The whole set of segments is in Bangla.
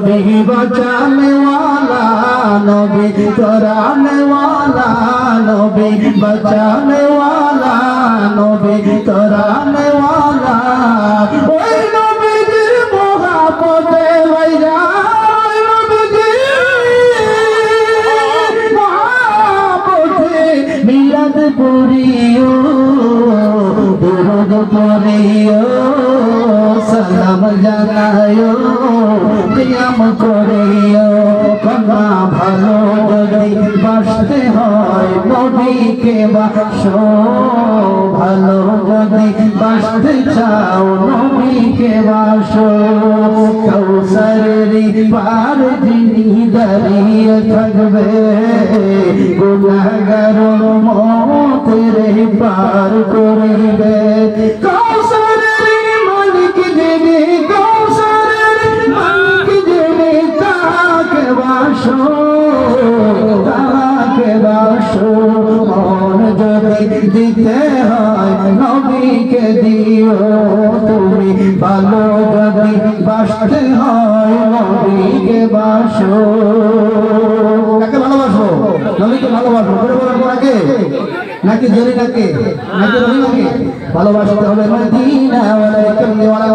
नबी बचाने वाला नबी तराने वाला नबी बचाने वाला नबी तराने वाला ओए नबी जी मोहब्बते वैरा नबी जी मोहब्बते मिलाद पुरियो दुरूद पढ़ियो सलाम জানায়ো কিয়াম করিও কন্যা ভালো যদি বাসতে হয় নবীকে বাসো ভালো যদি বাসতে চাও নবীকে বাসো কৌসরের পার যিনি দাঁড়িয়ে থাকবে গুনাহগার মতের পার করিবে কৌসরের মালিক যিনি কৌসরের মালিক যিনি তাকে বাসো তাকে বাসো মন যদি দিতে হয় নবীকে দিও তুমি ভালো যদি বাসতে হয় নবীকে বাসো কাকে ভালোবাসো নবীকে ভালোবাসো করে বলার নাকি নাকি জেনে নাকি নাকি রবি নাকি ভালোবাসতে হবে মদিনা ওয়ালা কাল্লি ওয়ালা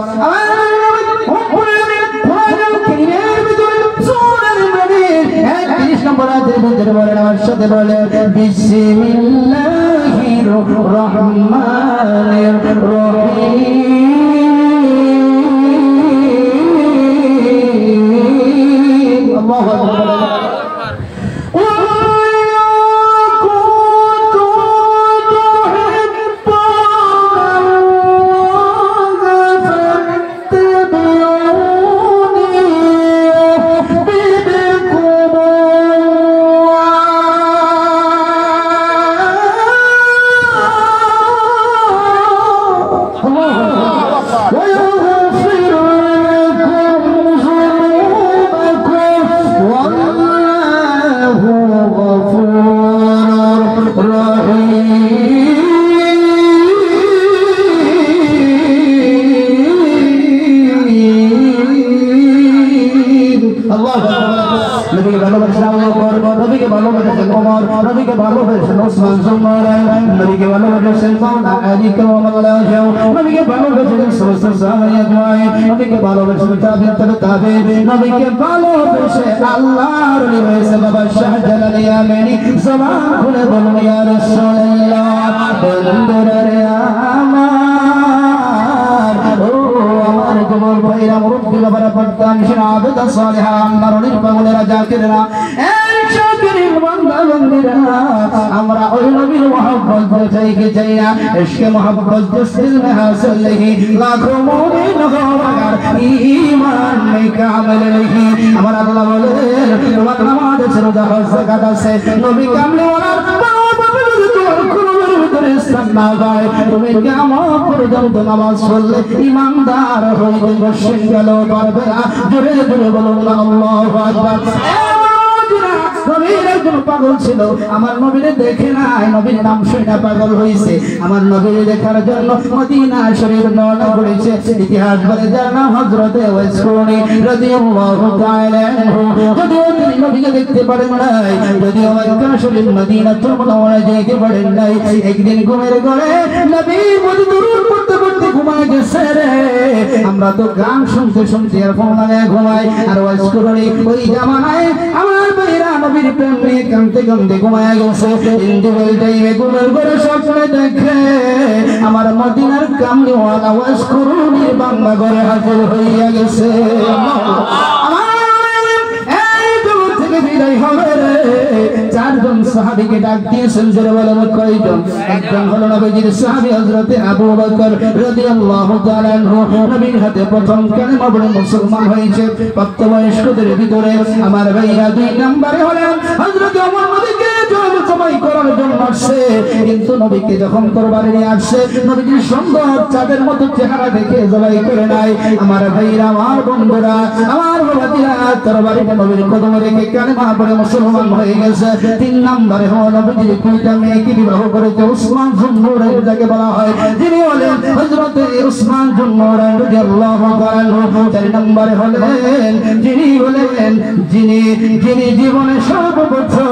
সাথে বলে বিসমিল্লাহির রহমানির রহিম আল্লাহু আকবার আল্লাহর ওলি হয়েছে বাবা শাহজালাল ইয়ামানি জবান খুলে বলুন ইয়া রাসূলুল্লাহ বন্ধুরা রে আমার ও আমার কবর ভাইরা মুরব্বি বাবারা পড়তাম শিনা আবেদা সালেহা আমার ওলির পাগলেরা জাকিররা এই শাকিরিন বান্দা বন্দিরা আমরা ওই নবীর মোহাব্বত চাই কি চাই না ইশকে মোহাব্বত দিল में हासिल नहीं लाखों मोमिन हो मगर ईमान में कामिल नहीं আমার আল্লাহ বলে তোমার নামাজ ছিল জাহাজ যাকাত আছে নবী কামলে ওয়ালা না যায় তুমি কিয়ামত পর্যন্ত নামাজ পড়লে ঈমানদার হইতে বসে গেল পারবে না জোরে জোরে বলুন আল্লাহু আকবার নবীর একজন পাগল ছিল আমার নবীরে দেখে নাই নবীর নাম শুনে পাগল হইছে আমার নবীরে দেখার জন্য মদিনা শরীফ রওনা করেছে ইতিহাস বলে যার নাম হযরত ওয়াইস করনি রাদিয়াল্লাহু তাআলা যদিও তিনি নবীকে দেখতে পারেন নাই যদিও মক্কা শরীফ মদিনাতুল মুনাওয়ারা যেতে পারেন নাই একদিন ঘুমের ঘরে নবী মদি দুরূদ পড়তে পড়তে ঘুমায় গেছে রে আমরা তো গান শুনতে শুনতে আর ফোনে ঘুমাই আর ওয়াইস করনি ওই জামানায় আমার ভাইরা নবীর প্রেমে কাঁদতে কাঁদতে ঘুমায় গেছে ইন্দিবেল টাইমে ঘুমের ঘরে স্বপ্নে দেখে আমার মদিনার কামলিওয়ালা ওয়াজ করুনির বাংলা ঘরে হাজির হইয়া গেছে চারজন সাহাবীকে ডাক দিয়েছেন জোরে বলেন কয়জন একজন হলো নবীজির সাহাবী হযরতে আবু বকর রাদিয়াল্লাহু তাআলা আনহু নবীর হাতে প্রথম কালেমা পড়ে মুসলমান হয়েছে প্রাপ্তবয়স্কদের ভিতরে আমার ভাইরা দুই নম্বরে হলেন হযরত ওমর নবীকে জবাই করার জন্য আসছে, কিন্তু নবীকে যখন তরবারি নিয়ে আসছে নবীজির সুন্দর চাঁদের মতো চেহারা দেখে জবাই করে নাই। আমার ভাইরা, আমার বন্ধুরা, আমার বাবাজিরা, তরবারিটা নবীর কদমে রেখে কালেমা পড়ে মুসলমান হয়ে গেছে। 3 নম্বরে হলো নবীজির 2টা মেয়েকে বিবাহ করেছে উসমান যুন্নুরাইন যাকে বলা হয়, যিনি হলেন হযরত উসমান যুন্নুরাইন রাদিয়াল্লাহু তাআলা। 4 নম্বরে হলেন যিনি জীবনে সর্বপ্রথম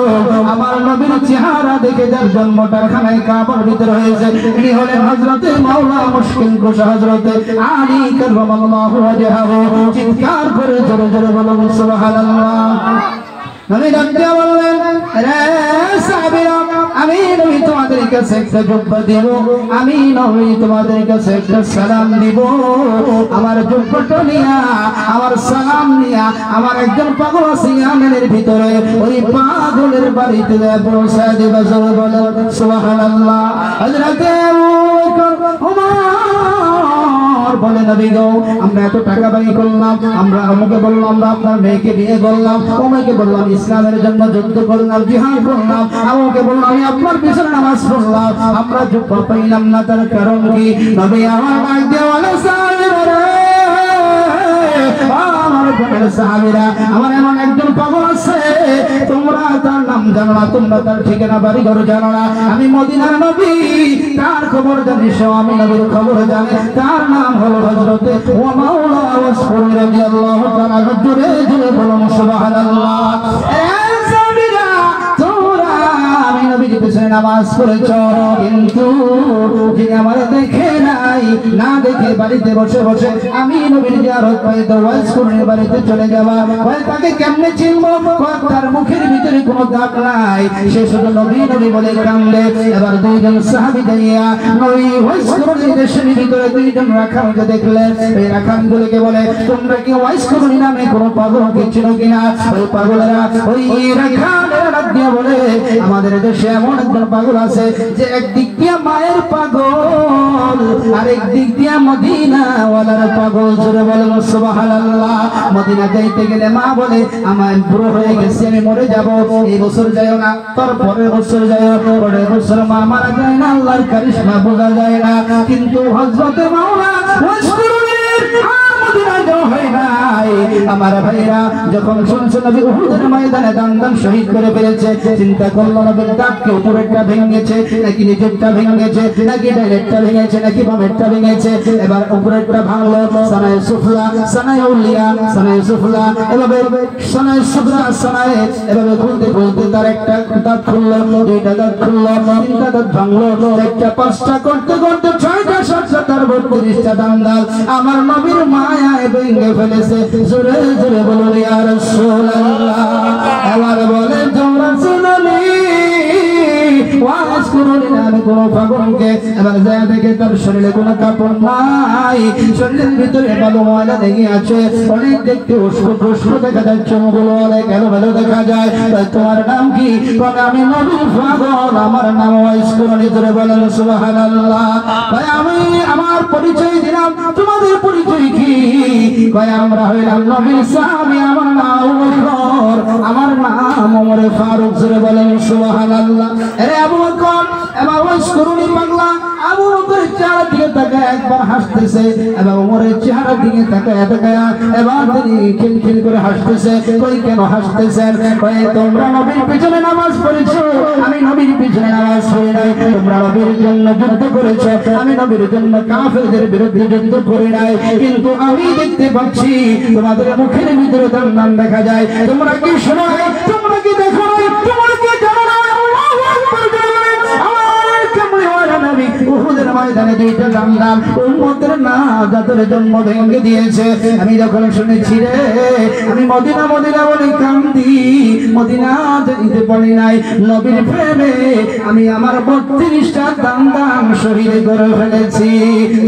আমার নবীর চেহারা দেখে যার জন্মটা খানায় কাবার ভিতরে হয়েছে, তিনি হলেন হযরত মাওলা মুশকিল কুশা হযরত আলী কাররামাল্লাহু ওয়াজহাহু। চিৎকার করে জোরে জোরে বলুন সুবহানাল্লাহ। নবী ডাকতে বললেন, রে সাহাবীরা, আমি নবী তোমাদের কাছে একটা জুব্বা দেব, আমি নবী তোমাদের কাছে একটা সালাম দিব। আমার জুব্বাটা নিয়া, আমার সালাম নিয়া, আমার একজন পাগল আছে ইয়ামেনের ভিতরে, ওই পাগলের বাড়িতে পৌঁছায় দিবা। জোরে বলেন সুবহানাল্লাহ। হযরত ওমর বলে, নবী গো, আমরা এত টাকা ব্যয় করলাম, আমরা অমুকে বললাম আমরা আপনার মেয়েকে বিয়ে করলাম, অমুকে বললাম ইসলামের জন্য যুদ্ধ করলাম, জিহাদ করলাম, আমাকে বললাম আমি আপনার পিছনে নামাজ পড়লাম, আমরা যুদ্ধ পাইলাম না, তার কারণ কি? নবী আমার ডাক দিয়ে বলে, সাহাবীরা, আমার এমন একজন পাগল আছে, তোমরা তার নাম জানো না, তোমরা তার ঠিকানা বাড়ি ঘর জানো না, আমি মদিনার নবী, তার খবর জানি, সে আমি নবীর খবর জানে, তার নাম হলো হযরত ওয়া মাওলা ওয়াসফুর রাদিয়াল্লাহু তাআলা। জোরে জোরে বলুন সুবহানাল্লাহ। আমি নবীর পিছনে নামাজ পড়েছ, কিন্তু যিনি আমার দেখে নাই, না দেখে বাড়িতে বসে বসে আমি নবীর জিয়ারত পাইতে ওয়াসফুরের বাড়িতে চলে যাওয়া, কয় তাকে কেমনে চিনবো? তার মুখের ভিতরে কোনো দাগ নাই, সে শুধু নবী নবী বলে কান্দে। এবার 2 জন সাহাবী যাইয়া নবী ওয়াসফুরের দেশের ভিতরে 2 জন রাখালকে দেখলেন। এই রাখালগুলোকে বলে, তোমরা কি ওয়াসফুর নামে কোনো পাগলকে চিনো কিনা? ওই পাগলেরা, ওই রাখালেরা ডাক দিয়া বলে, আমাদের দেশে এমন একজন পাগল আছে যে একদিক দিয়া মায়ের পাগল, আর একদিক দিয়া মদিনা ওয়ালার পাগল। জোরে বলেন সুবহানাল্লাহ। মদিনা যাইতে গেলে মা বলে, আমার বুড়ো হয়ে গেছে, আমি মরে যাব, এই বছর যাইও না, তার পরের বছর যাইও, পরের বছর মা মারা যায় না, আল্লাহর কারিশমা বোঝা যায় না। কিন্তু হযরত মাওলা ওয়াসফুরের মদিনা যাওয়া হয় নাই। আমার ভাইরা, যখন শুনছে নবী উহুদের ময়দানে দান শহীদ করে ফেলেছে, চিন্তা করলো নবীর দাঁতকে উপরেরটা ভেঙেছে নাকি নিচেরটা ভেঙেছে, নাকি ডাইরেক্টটা ভেঙেছে নাকি বামেরটা ভেঙেছে। এবার উপরেরটা ভাঙলো, সানায়ে সুফলা, সানায়ে উলিয়া, সানায়ে সুফলা, এভাবে সানায়ে সুফলা, সানায়ে এভাবে খুলতে খুলতে তার একটা দাঁত খুললো, 2টা দাঁত খুললো, 3টা দাঁত ভাঙলো, 4টা 5টা করতে করতে 6টা 7টা, তার 32টা দান্দাল আমার নবীর মায়ায় ভেঙে ফেলেছে। জোরে জোরে বলুন ইয়া রাসূলুল্লাহ। এবার বলে, তোমরা শুননি ওয়াজ করুন আমি কোন পাগলকে, এবার যায় দেখে তার শরীরে কোনো কাপড় নাই, শরীরের ভিতরে ভালো ময়লা লেগে আছে, অনেক দেখতে উস্কো দেখা যাচ্ছে, মুখগুলো অনেক এলোমেলো দেখা যায়। তোমার নাম কি? আমি নবীর পাগল, আমার নাম ওয়াজ করুন। জোরে বলেন সুবহানাল্লাহ। আমি আমার পরিচয় দিলাম, তোমাদের পরিচয় কি? আমরা হইলাম নবীর সাহাবী, আমার নাম ওমর, আমার নাম ওমর ফারুক। জোরে বলেন সুবহানাল্লাহ। আরে আবু বকর, এবার ওয়াজ করুন পাগলা। আবু বকরের চেহারা দিকে তাকায় একবার হাসতেছে, এবার ওমরের চেহারা দিকে তাকায় এবার তিনি খিলখিল করে হাসতেছে। কই কেন হাসতেছেন? কই তোমরা নবীর পিছনে নামাজ পড়েছো, আমি নবীর পিছনে নামাজ পড়ি নাই। তোমরা নবীর জন্য যুদ্ধ করেছো, আমি নবীর জন্য কাফেরদের বিরুদ্ধে যুদ্ধ করি নাই। কিন্তু আমি দেখতে পাচ্ছি তোমাদের মুখের ভিতরে তার নাম দেখা যায়। তোমরা কি শোনো? তোমরা কি দেখো? তোমরা কি জানো না? আল্লাহু আকবার। আমার কেমন হয় নবী উহুদের ময়দানে 2টা দান্দাল উম্মতের নাজাতের জন্য ভেঙে দিয়েছে। আমি যখন শুনেছি রে, আমি মদিনা মদিনা বলে কান্দি, মদিনা যেতে পারি নাই। নবীর প্রেমে আমি আমার 32টা দান্দাল শহীদ করে ফেলেছি।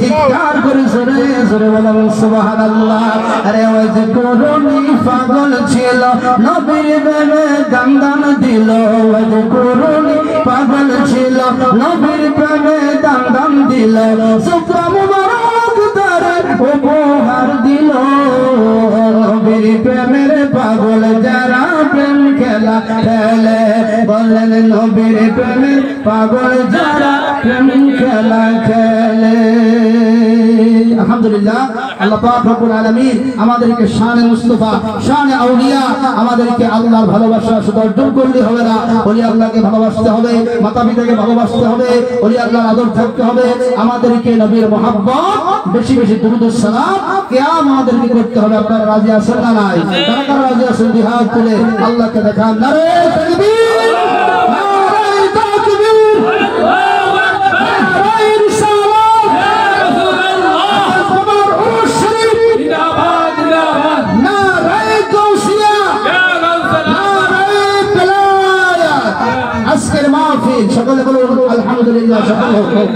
চিৎকার করে জোরে জোরে বলুন সুবহানাল্লাহ। আরে ওই যে করুণী পাগল ছিল, নবীর প্রেমে দান্দাল দিল। ওই যে করুণী পাগল ছিল, নবীর প্রেমে দান্দাল দিল। সুফা মুবারক তারে উপহার দিল। নবীর প্রেমের পাগল যারা প্রেম খেলা খেলে, বলেন নবীর প্রেমে পাগল যারা প্রেম খেলা খেলে। আলহামদুলিল্লাহ, আল্লাহ পাক রব্বুল আলামিন আমাদেরকে শানে মুস্তাফা, শানে আউলিয়া, আমাদেরকে আল্লাহর ভালোবাসা শুধু অর্জন করলে হবে না, ওলি আল্লাহকে ভালোবাসতে হবে, মাতা পিতাকে ভালোবাসতে হবে, ওলি আল্লাহর আদর থাকতে হবে, আমাদেরকে নবীর মহব্বত, বেশি বেশি দুরূদ ও সালাম কিয়াম আমাদেরকে করতে হবে। আপনারা রাজি আছেন না নাই? কারা কারা রাজি আছেন? জিহাদ করে আল্লাহকে দেখান। নারে তাকবীর, নারে তাকবীর, আল্লাহু আকবার, নারে রিসালাত, ইয়া রাসূলুল্লাহ, খবর উরুস শরীফ, জিন্দাবাদ জিন্দাবাদ, নারে গাউসিয়া, ইয়া রাসূলুল্লাহ, নারে বেলায়াত। আজকের মাহফিল সকলে বলুন আলহামদুলিল্লাহ, সকলে হোক।